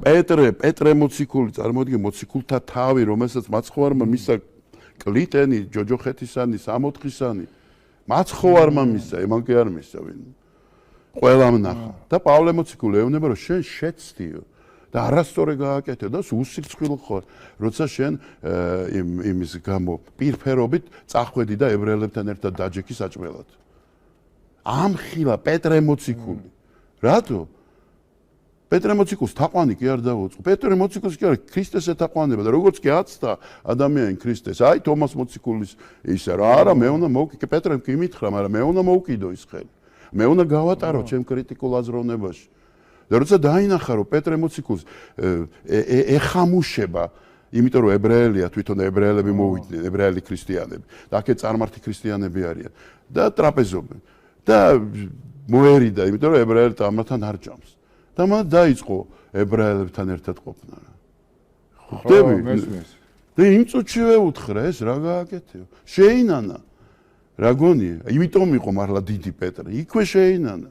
პეტრე მოციქული, წარმოიდგინე მოციქულთა თავი, რომელსაც მაცხოვარმა მისცა კლიტენი, ჯოჯოხეთისანი, სამოთხისანი. მაცხოვარმა მისცა, იმან კი არ მისცა ვინ. ყველამ ნახა. და პავლე მოციქული ეუბნება, რომ შენ შეცდიო და არასწორი გააკეთე და უსირცხვილ ხარ, როცა შენ იმის გამო პირფერობით წახვედი და ებრაელებთან ერთად დაჯექი საჭმელად. ამხილა პეტრე მოციქული. რატო? პეტრე მოციქულს თაყვანი კი არ დაუწყო. პეტრე მოციქულს კი არ ქრისტეს ეთაყვანება და როგორც კი აცდა ადამიანი ქრისტეს, აი თომას მოციქულის ისა რა არა მე უნდა მოვკიდო პეტრემ კი მითხრა, მაგრამ მე უნდა მოვკიდო ის ხელი. მე უნდა გავატარო ჩემ კრიტიკულ აზროვნებაში. და როცა დაინახა რომ პეტრე მოციქულს ეხამუშება, იმიტომ რომ ებრაელია თვითონ ებრაელები მოვიდნენ, ებრაელი ქრისტიანები. და აქეთ წარმართი ქრისტიანები არიან და ტრაპეზობენ. და მოერიდა, იმიტომ რომ ებრაელთა ამათან არ ჭამს. და მან დაიწყო ებრაელებთან ერთად ყოფნა. ხვდები? და იმ წუთშივე უთხრა ეს რა გააკეთეო? შეინანა. რა გონია? იმიტომ იყო მართლა დიდი პეტრე. იქვე შეინანა.